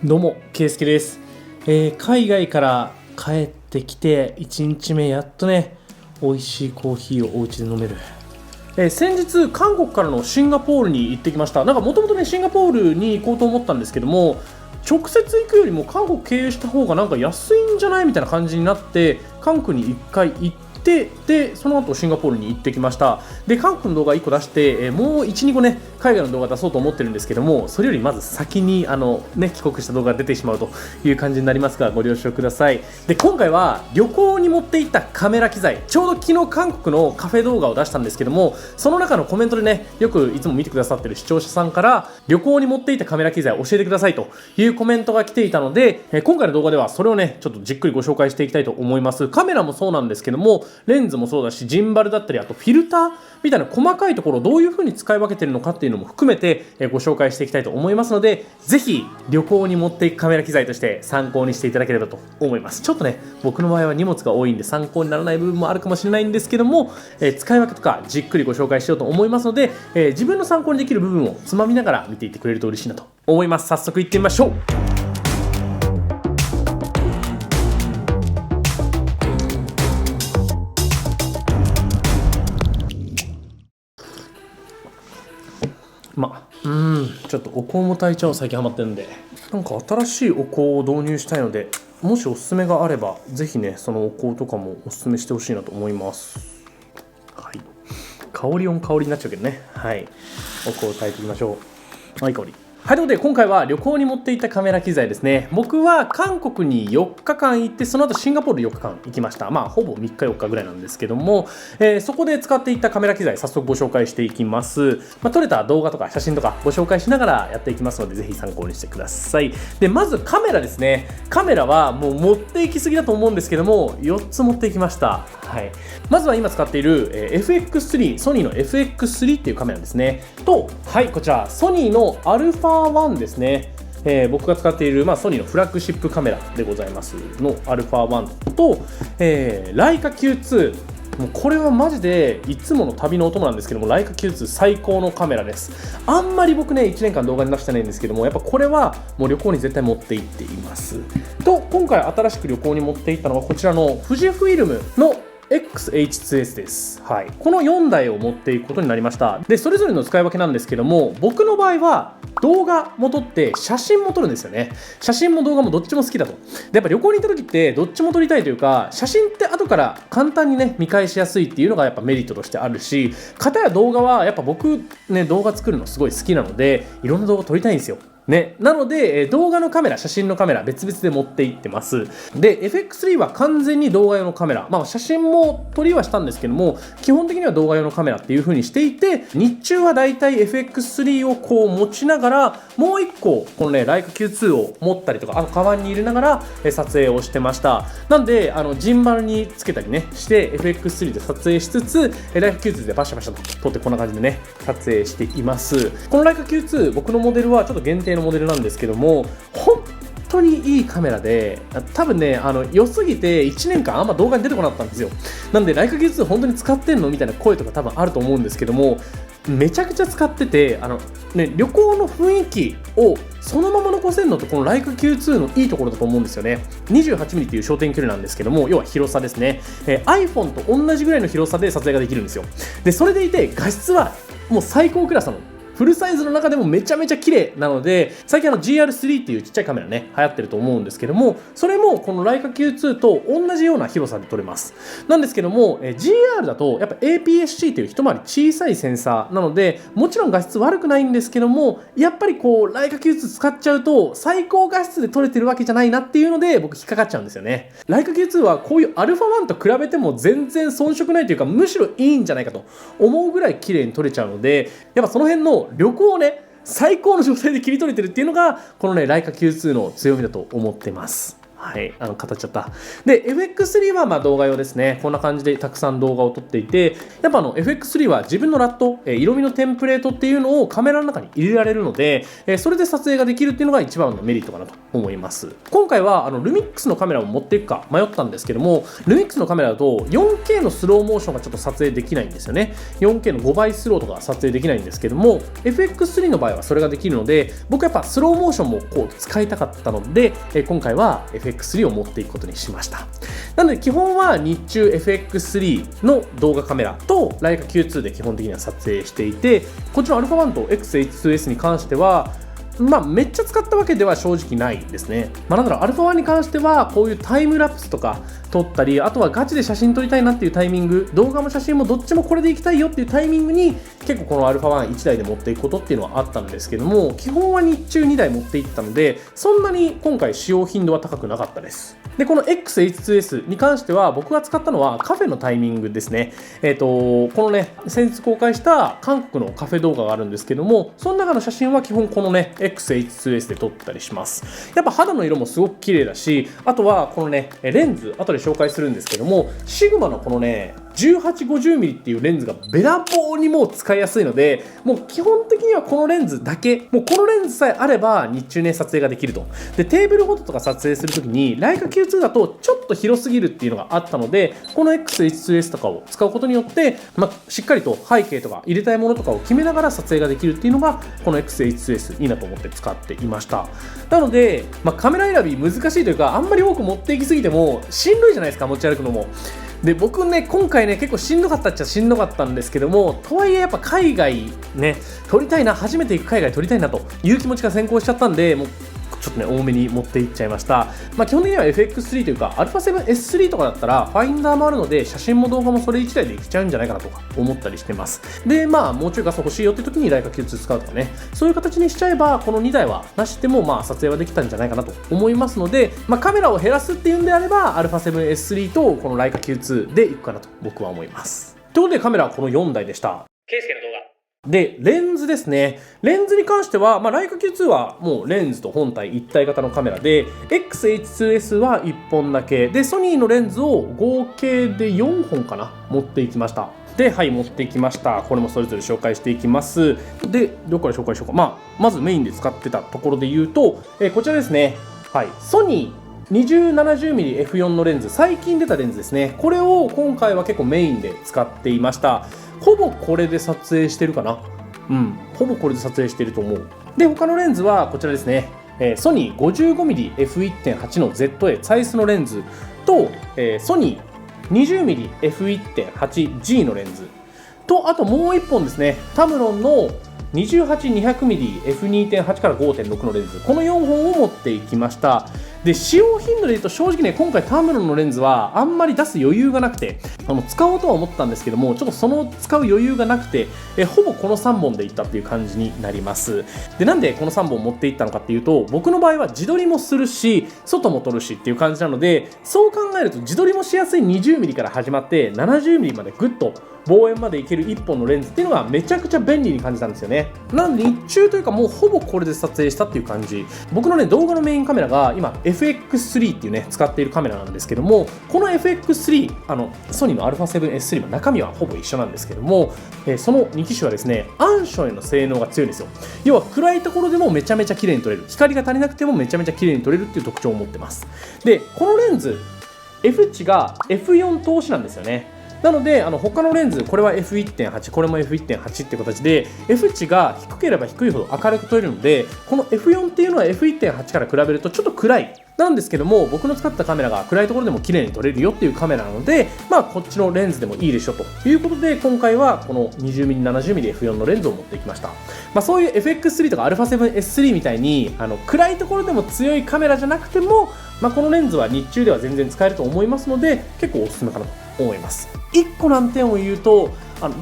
どうも、ケイスケです。海外から帰ってきて1日目やっとね、美味しいコーヒーをお家で飲める。先日韓国からのシンガポールに行ってきました。なんかもともとねシンガポールに行こうと思ったんですけども、直接行くよりも韓国経由した方がなんか安いんじゃないみたいな感じになって、韓国に1回行ってでその後シンガポールに行ってきました。で韓国の動画1個出して、もう 1,2 個ね海外の動画出そうと思ってるんですけども、それよりまず先に帰国した動画が出てしまうという感じになりますが、ご了承ください。で今回は旅行に持っていったカメラ機材、ちょうど昨日韓国のカフェ動画を出したんですけども、その中のコメントでね、よくいつも見てくださってる視聴者さんから旅行に持っていったカメラ機材を教えてくださいというコメントが来ていたので、今回の動画ではそれをねちょっとじっくりご紹介していきたいと思います。カメラもそうなんですけども、レンズもそうだし、ジンバルだったり、あとフィルターみたいな細かいところをどういう風に使い分けているのかっていうのも含めてご紹介していきたいと思いますので、ぜひ旅行に持っていくカメラ機材として参考にしていただければと思います。ちょっとね僕の場合は荷物が多いんで参考にならない部分もあるかもしれないんですけども、使い分けとかじっくりご紹介しようと思いますので、自分の参考にできる部分をつまみながら見ていってくれると嬉しいなと思います。早速いってみましょう。ちょっとお香も炊いちゃう最近ハマってるんで、なんか新しいお香を導入したいので、もしおすすめがあればぜひねそのお香とかもおすすめしてほしいなと思います。はい、香りオン香りになっちゃうけどね。はい、お香を炊いていきましょう。はい、香り。はい、ということで今回は旅行に持っていったカメラ機材ですね。僕は韓国に4日間行って、その後シンガポール4日間行きました。ほぼ3日4日ぐらいなんですけども、そこで使っていったカメラ機材早速ご紹介していきます。撮れた動画とか写真とかご紹介しながらやっていきますので、ぜひ参考にしてください。でまずカメラですね。カメラはもう持っていきすぎだと思うんですけども、4つ持っていきました。はい、まずは今使っている FX3、ソニーの FX3 っていうカメラですねと、はい、こちらソニーの α1 ですね。僕が使っている、ソニーのフラッグシップカメラでございますの α1 と、ライカ Q2、もうこれはマジでいつもの旅のお供なんですけども、ライカ Q2 最高のカメラです。あんまり僕ね1年間動画に出してないんですけども、やっぱこれはもう旅行に絶対持って行っていますと、今回新しく旅行に持って行ったのはこちらの富士フイルムのXH2S です。はい、この4台を持っていくことになりました。でそれぞれの使い分けなんですけども、僕の場合は動画も撮って写真も撮るんですよね。写真も動画もどっちも好きだと。でやっぱ旅行に行った時ってどっちも撮りたいというか、写真って後から簡単にね見返しやすいっていうのがやっぱメリットとしてあるし、片や動画はやっぱ僕ね動画作るのすごい好きなので、いろんな動画撮りたいんですよね。なので動画のカメラ、写真のカメラ別々で持って行ってます。で FX3 は完全に動画用のカメラ、写真も撮りはしたんですけども、基本的には動画用のカメラっていう風にしていて、日中はだいたい FX3 をこう持ちながら、もう1個このねライカ Q2 を持ったりとか、あとカバンに入れながら撮影をしてました。なんでジンバルにつけたりねして FX3 で撮影しつつ、ライカ Q2 でバシャバシャと撮って、こんな感じでね撮影しています。このライカ Q2、僕のモデルはちょっと限定のモデルなんですけども、本当にいいカメラで、多分ね良すぎて1年間あんま動画に出てこなかったんですよ。なんでライカ Q2 本当に使ってんのみたいな声とか多分あると思うんですけども、めちゃくちゃ使ってて、旅行の雰囲気をそのまま残せるのとこのライカ Q2 のいいところだと思うんですよね。 28mm っていう焦点距離なんですけども、要は広さですね。iPhone と同じぐらいの広さで撮影ができるんですよ。でそれでいて画質はもう最高クラスなの。フルサイズの中でもめちゃめちゃ綺麗なので、最近GR3 っていうちっちゃいカメラね流行ってると思うんですけども、それもこのライカ Q2 と同じような広さで撮れます。なんですけども GR だとやっぱ APS-C という一回り小さいセンサーなので、もちろん画質悪くないんですけども、やっぱりこうライカ Q2 使っちゃうと最高画質で撮れてるわけじゃないなっていうので、僕引っかかっちゃうんですよね。ライカ Q2 はこういう α1 と比べても全然遜色ないというか、むしろいいんじゃないかと思うぐらい綺麗に撮れちゃうので、やっぱその辺の旅行をね最高の状態で切り取れてるっていうのがこのねライカ Q2 の強みだと思ってます。はい、語っちゃった。で、FX3 は動画用ですね。こんな感じでたくさん動画を撮っていて、やっぱFX3 は自分のラット、色味のテンプレートっていうのをカメラの中に入れられるので、それで撮影ができるっていうのが一番のメリットかなと思います。今回はルミックスのカメラを持っていくか迷ったんですけども、ルミックスのカメラだと 4K のスローモーションがちょっと撮影できないんですよね。4K の5倍スローとか撮影できないんですけども、FX3 の場合はそれができるので、僕やっぱスローモーションもこう使いたかったので、今回は FX3 を持っていくことにしました。なので基本は日中 FX3 の動画カメラとライカ Q2 で基本的には撮影していて、こっちの α1 と XH2S に関してはめっちゃ使ったわけでは正直ないですね。なんだろう、α1 に関してはこういうタイムラプスとか撮ったり、あとはガチで写真撮りたいなっていうタイミング、動画も写真もどっちもこれでいきたいよっていうタイミングに結構この α11 台で持っていくことっていうのはあったんですけども、基本は日中2台持っていったので、そんなに今回使用頻度は高くなかったです。で、この XH2S に関しては僕が使ったのはカフェのタイミングですね。このね、先日公開した韓国のカフェ動画があるんですけども、その中の写真は基本このね、XH2S で撮ったりします。やっぱ肌の色もすごく綺麗だし、あとはこのね、レンズ、後で紹介するんですけども、シグマのこのね、1850mm っていうレンズがべらぼうにもう使いやすいので、もう基本的にはこのレンズだけ、もうこのレンズさえあれば日中ね、撮影ができると。で、テーブルフォトとか撮影するときに、ライカ Q2 だとちょっと広すぎるっていうのがあったので、この XH2S とかを使うことによって、しっかりと背景とか入れたいものとかを決めながら撮影ができるっていうのが、この XH2S いいなと思って使っていました。なので、カメラ選び難しいというか、あんまり多く持っていきすぎてもしんどいじゃないですか、持ち歩くのも。で、僕ね、今回ね、結構しんどかったっちゃしんどかったんですけども、とはいえやっぱ海外ね、撮りたいな、初めて行く海外撮りたいなという気持ちが先行しちゃったんで、もうちょっとね、多めに持っていっちゃいました。基本的には FX3 というか α7S3 とかだったらファインダーもあるので、写真も動画もそれ1台でいけちゃうんじゃないかなとか思ったりしてます。で、もうちょい画素欲しいよって時にライカ Q2 使うとかね、そういう形にしちゃえばこの2台はなしでも撮影はできたんじゃないかなと思いますので、カメラを減らすっていうんであれば α7S3 とこのライカ Q2 でいくかなと僕は思います。ということでカメラはこの4台でした。ケイスケの動画で、レンズですね。レンズに関しては、ライカ Q2 はもうレンズと本体一体型のカメラで、XH2S は1本だけで、ソニーのレンズを合計で4本かな持っていきました。で、はい、持っていきました。これもそれぞれ紹介していきます。で、どこから紹介しようか。まずメインで使ってたところで言うと、こちらですね。はい、ソニー2070mm F4 のレンズ、最近出たレンズですね。これを今回は結構メインで使っていました。ほぼこれで撮影してるかな。ほぼこれで撮影してると思う。で、他のレンズはこちらですね。ソニー 55mm F1.8 の ZA サイズのレンズと、ソニー 20mm F1.8G のレンズと、あともう1本ですね。タムロンの28-200mm F2.8 から 5.6 のレンズ、この4本を持っていきました。で、使用頻度で言うと正直ね、今回タムロンのレンズはあんまり出す余裕がなくて、使おうとは思ったんですけども、ちょっとその使う余裕がなくて、ほぼこの3本でいったっていう感じになります。で、なんでこの3本持っていったのかっていうと、僕の場合は自撮りもするし、外も撮るしっていう感じなので、そう考えると自撮りもしやすい 20mm から始まって 70mm までグッと望遠までいける1本のレンズっていうのがめちゃくちゃ便利に感じたんですよね。なので日中というかもうほぼこれで撮影したっていう感じ。僕のね、動画のメインカメラが今 FX3 っていうね、使っているカメラなんですけども、この FX3、ソニーの α7S3 も中身はほぼ一緒なんですけども、その2機種はですね、暗所への性能が強いんですよ。要は暗いところでもめちゃめちゃ綺麗に撮れる。光が足りなくてもめちゃめちゃ綺麗に撮れるっていう特徴を持ってます。で、このレンズ、F 値が F4 投資なんですよね。なので他のレンズ、これは F1.8、これも F1.8 っていう形で F 値が低ければ低いほど明るく撮れるので、この F4 っていうのは F1.8 から比べるとちょっと暗いなんですけども、僕の使ったカメラが暗いところでも綺麗に撮れるよっていうカメラなので、こっちのレンズでもいいでしょということで、今回はこの 20mm、70mm F4 のレンズを持っていきました。そういう FX3 とか α7S3 みたいに暗いところでも強いカメラじゃなくても、このレンズは日中では全然使えると思いますので、結構おすすめかなと思います。1個難点を言うと、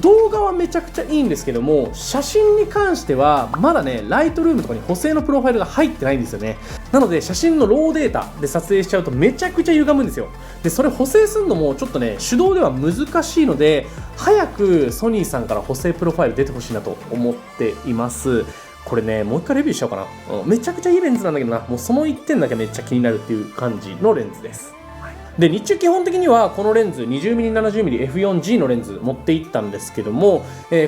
動画はめちゃくちゃいいんですけども、写真に関してはまだね、ライトルームとかに補正のプロファイルが入ってないんですよね。なので写真のローデータで撮影しちゃうとめちゃくちゃ歪むんですよ。で、それ補正するのもちょっとね、手動では難しいので、早くソニーさんから補正プロファイル出てほしいなと思っています。これね、もう一回レビューしようかな。めちゃくちゃいいレンズなんだけどな、もうその1点だけめっちゃ気になるっていう感じのレンズです。で、日中基本的にはこのレンズ 20mm70mmF4G のレンズ持っていったんですけども、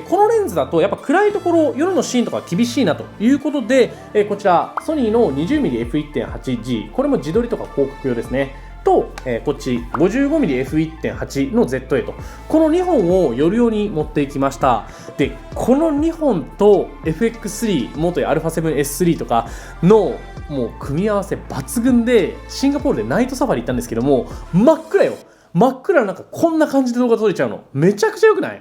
このレンズだとやっぱ暗いところ夜のシーンとか厳しいなということで、こちらソニーの 20mmF1.8G、 これも自撮りとか広告用ですねと、こっち 55mmF1.8 の ZA と、この2本を夜用に持っていきました。でこの2本と FX3 元や α7S3 とかのもう組み合わせ抜群で、シンガポールでナイトサファリ行ったんですけども、真っ暗よ、真っ暗、なんかこんな感じで動画撮れちゃうのめちゃくちゃ良くない？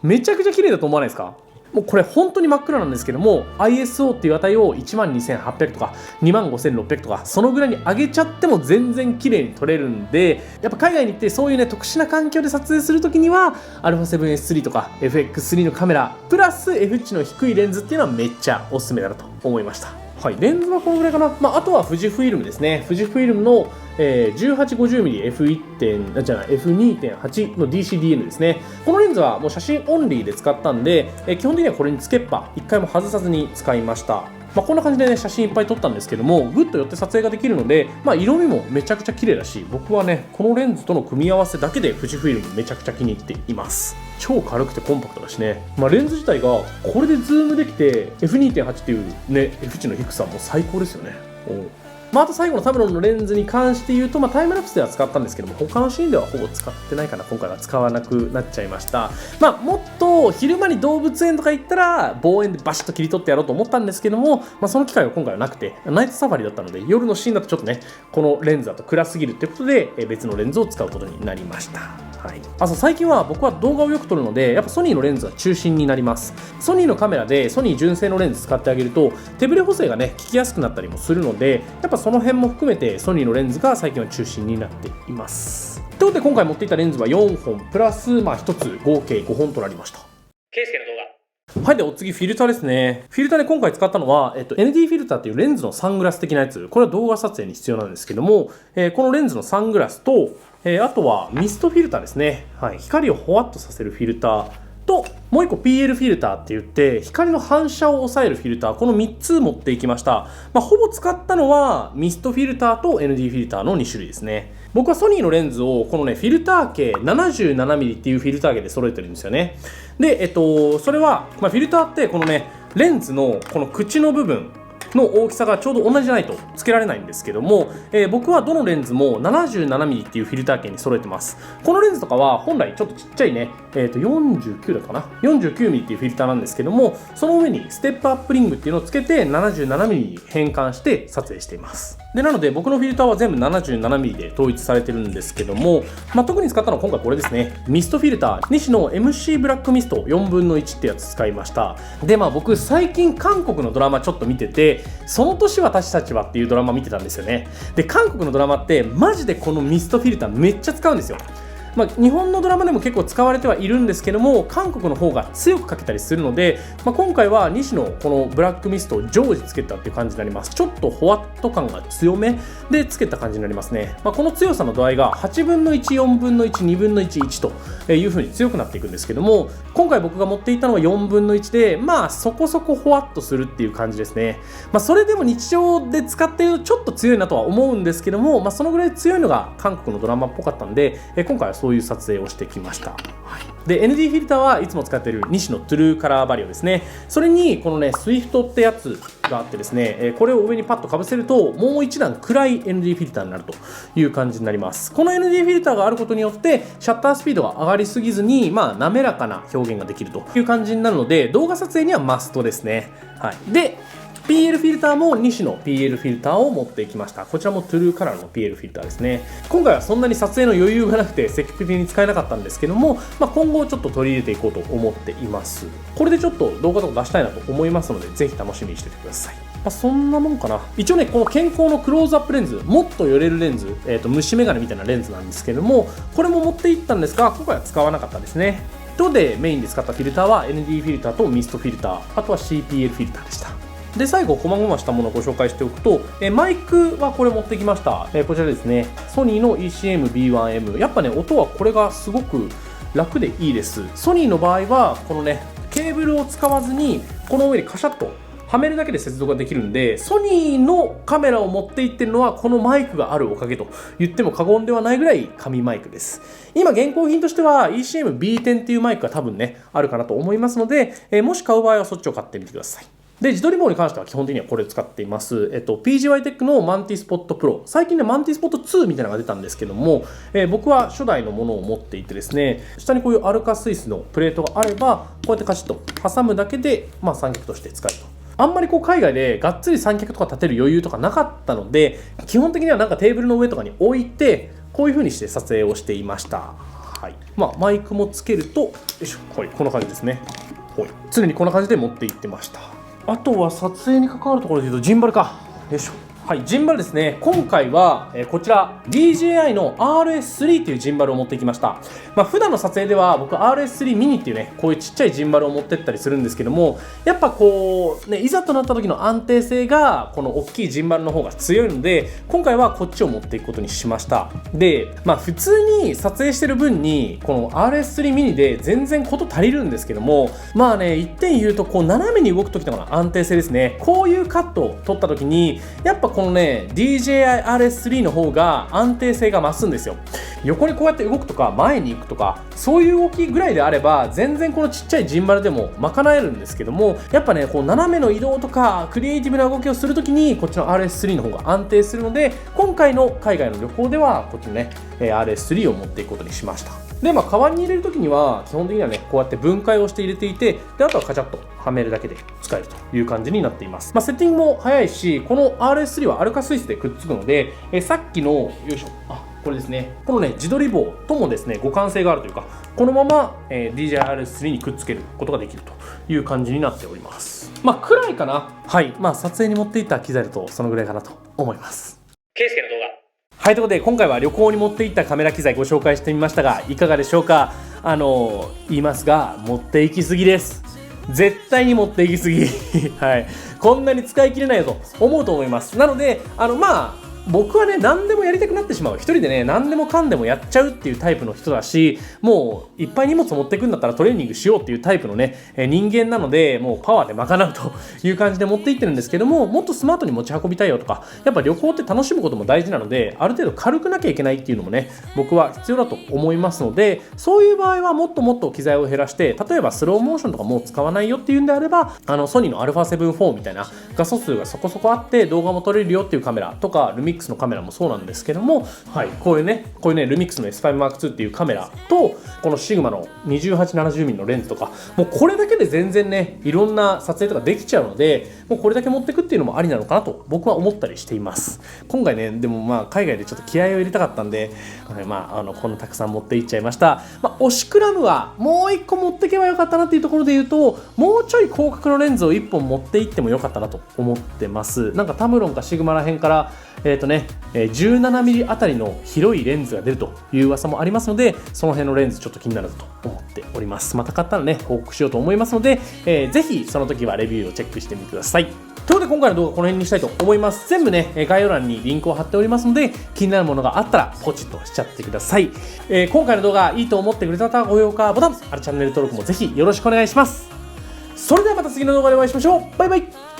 めちゃくちゃ綺麗だと思わないですか？もうこれ本当に真っ暗なんですけども、 ISO っていう値を12800とか25600とかそのぐらいに上げちゃっても全然綺麗に撮れるんで、やっぱ海外に行ってそういうね特殊な環境で撮影するときには α7S3 とか FX3 のカメラプラス F 値の低いレンズっていうのはめっちゃおすすめだなと思いました。はい、レンズはこのぐらいかな。あとは富士フイルムですね。富士フイルムの、1850mmF2.8 の DCDN ですね。このレンズはもう写真オンリーで使ったんで、基本的にはこれにつけっぱ一回も外さずに使いました。こんな感じでね写真いっぱい撮ったんですけども、グッと寄って撮影ができるので、色味もめちゃくちゃ綺麗だし、僕はねこのレンズとの組み合わせだけで富士フイルムめちゃくちゃ気に入っています。超軽くてコンパクトだしね、レンズ自体がこれでズームできて F2.8 っていうね F 値の低さも最高ですよね。あと最後のタブロンのレンズに関して言うと、タイムラプスでは使ったんですけども、他のシーンではほぼ使ってないかな。今回は使わなくなっちゃいました。もっと昼間に動物園とか行ったら望遠でバシッと切り取ってやろうと思ったんですけども、その機会は今回はなくて、ナイトサファリだったので夜のシーンだとちょっとねこのレンズだと暗すぎるってことで別のレンズを使うことになりました。最近は僕は動画をよく撮るので、やっぱソニーのレンズが中心になります。ソニーのカメラでソニー純正のレンズ使ってあげると手ブレ補正がね効きやすくなったりもするので、やっぱその辺も含めてソニーのレンズが最近は中心になっています。ということで今回持っていたレンズは4本プラス1つ合計5本となりました。ケイスケの動画。はい、でお次フィルターですね。フィルターで今回使ったのは、ND フィルターっていうレンズのサングラス的なやつ。これは動画撮影に必要なんですけども、このレンズのサングラスと、あとはミストフィルターですね。光をほわっとさせるフィルターと、もう一個 PL フィルターって言って光の反射を抑えるフィルター、この3つ持っていきました。ほぼ使ったのはミストフィルターと ND フィルターの2種類ですね。僕はソニーのレンズをこのねフィルター径 77mm っていうフィルター径で揃えてるんですよね。で、それは、フィルターってこのねレンズのこの口の部分の大きさがちょうど同じじゃないとつけられないんですけども、僕はどのレンズも 77mm っていうフィルター径に揃えてます。このレンズとかは本来ちょっとちっちゃいね、49だったかな 49mm っていうフィルターなんですけども、その上にステップアップリングっていうのをつけて 77mm に変換して撮影しています。でなので僕のフィルターは全部 77mm で統一されてるんですけども、特に使ったのは今回これですね。ミストフィルター西の MC ブラックミスト4分の1ってやつ使いました。で僕最近韓国のドラマちょっと見てて、その年私たちはっていうドラマ見てたんですよね。で韓国のドラマってマジでこのミストフィルターめっちゃ使うんですよ。日本のドラマでも結構使われてはいるんですけども、韓国の方が強くかけたりするので、今回は西のこのブラックミストを常時つけたっていう感じになります。ちょっとホワット感が強めでつけた感じになりますね。この強さの度合いが8分の1、4分の1、2分の1、1という風に強くなっていくんですけども、今回僕が持っていたのは4分の1で、そこそこホワッとするっていう感じですね。それでも日常で使っているとちょっと強いなとは思うんですけども、そのぐらい強いのが韓国のドラマっぽかったんで、今回はそういう撮影をしてきました。で ND フィルターはいつも使っている西のトゥルーカラーバリオですね。それにこのね SWIFT ってやつがあってですね、これを上にパッとかぶせるともう一段暗い ND フィルターになるという感じになります。この ND フィルターがあることによってシャッタースピードが上がりすぎずに滑らかな表現ができるという感じになるので、動画撮影にはマストですね。でPL フィルターも西の PL フィルターを持っていきました。こちらもトゥルーカラーの PL フィルターですね。今回はそんなに撮影の余裕がなくて積極的に使えなかったんですけども、今後ちょっと取り入れていこうと思っています。これでちょっと動画とか出したいなと思いますので、ぜひ楽しみにしててください。そんなもんかな。一応ねこの健康のクローズアップレンズ、もっと寄れるレンズ、虫眼鏡みたいなレンズなんですけども、これも持っていったんですが今回は使わなかったですね。とでメインで使ったフィルターは ND フィルターとミストフィルター、あとは CPL フィルターでした。で最後細々したものをご紹介しておくと、マイクはこれ持ってきました。こちらですね、ソニーの ECM-B1M。 やっぱね音はこれがすごく楽でいいです。ソニーの場合はこのねケーブルを使わずにこの上にカシャッとはめるだけで接続ができるんで、ソニーのカメラを持っていってるのはこのマイクがあるおかげと言っても過言ではないぐらい神マイクです。今現行品としては ECM-B10 っていうマイクが多分ねあるかなと思いますので、もし買う場合はそっちを買ってみてください。で、自撮り棒に関しては基本的にはこれを使っています。PGY テックのマンティスポットプロ。最近ね、マンティスポット2みたいなのが出たんですけども、僕は初代のものを持っていてですね、下にこういうアルカスイスのプレートがあれば、こうやってカチッと挟むだけで、三脚として使えると。あんまりこう海外でがっつり三脚とか立てる余裕とかなかったので、基本的にはなんかテーブルの上とかに置いて、こういう風にして撮影をしていました。はい。マイクもつけると、よいしょ、はい、こんな感じですね。はい。常にこんな感じで持っていってました。あとは撮影に関わるところで言うとジンバルか。よいしょ。はい、ジンバルですね。今回は、こちら DJI の RS3 というジンバルを持ってきました。普段の撮影では僕 RS3 ミニっていうね、こういうちっちゃいジンバルを持ってったりするんですけども、やっぱこうね、いざとなった時の安定性がこの大きいジンバルの方が強いので、今回はこっちを持っていくことにしました。で、普通に撮影してる分にこの RS3 ミニで全然こと足りるんですけども、一点言うとこう斜めに動く時とかの安定性ですね。こういうカットを撮った時にやっぱこのね DJI RS3 の方が安定性が増すんですよ。横にこうやって動くとか前に行くとかそういう動きぐらいであれば全然このちっちゃいジンバルでも賄えるんですけども、やっぱねこう斜めの移動とかクリエイティブな動きをするときにこっちの RS3 の方が安定するので、今回の海外の旅行ではこっちのね RS3 を持っていくことにしました。で、カバンに入れるときには基本的にはねこうやって分解をして入れていて、であとはカチャッとはめるだけで使えるという感じになっています。セッティングも早いし、この RS3 はアルカスイスでくっつくので、さっきのよいしょ、これですね、このね自撮り棒ともですね互換性があるというか、このまま、DJI RS3 にくっつけることができるという感じになっております。くらいかな。はい、撮影に持っていった機材だとそのぐらいかなと思います。ケイスケの動画。はい、ということで今回は旅行に持っていったカメラ機材ご紹介してみましたが、いかがでしょうか。言いますが持って行き過ぎです。絶対に持って行き過ぎはい、こんなに使い切れないよと思うと思います。なので僕はね何でもやりたくなってしまう、一人でね何でもかんでもやっちゃうっていうタイプの人だし、もういっぱい荷物持ってくんだったらトレーニングしようっていうタイプのね人間なので、もうパワーで賄うという感じで持っていってるんですけども、もっとスマートに持ち運びたいよとか、やっぱ旅行って楽しむことも大事なので、ある程度軽くなきゃいけないっていうのもね僕は必要だと思いますので、そういう場合はもっともっと機材を減らして、例えばスローモーションとかもう使わないよっていうんであれば、ソニーの α7-4 みたいな画素数がそこそこあって動画も撮れるよっていうカメラとか、ルミックスのカメラもそうなんですけども、はい、こういうねルミックスの S5M2 っていうカメラと、このシグマの 2870mm のレンズとか、もうこれだけで全然ねいろんな撮影とかできちゃうので、もうこれだけ持ってくっていうのもありなのかなと僕は思ったりしています。今回ねでも海外でちょっと気合を入れたかったんで、こんなたくさん持っていっちゃいました。推しクラムはもう1個持ってけばよかったなっていうところで言うと、もうちょい広角のレンズを1本持っていってもよかったなと思ってます。なんかタムロンかシグマら辺から17mm あたりの広いレンズが出るという噂もありますので、その辺のレンズちょっと気になると思っております。また買ったらね報告しようと思いますので、ぜひその時はレビューをチェックしてみてください。ということで今回の動画はこの辺にしたいと思います。全部ね概要欄にリンクを貼っておりますので、気になるものがあったらポチッとしちゃってください。今回の動画いいと思ってくれた方は高評価ボタン、チャンネル登録もぜひよろしくお願いします。それではまた次の動画でお会いしましょう。バイバイ。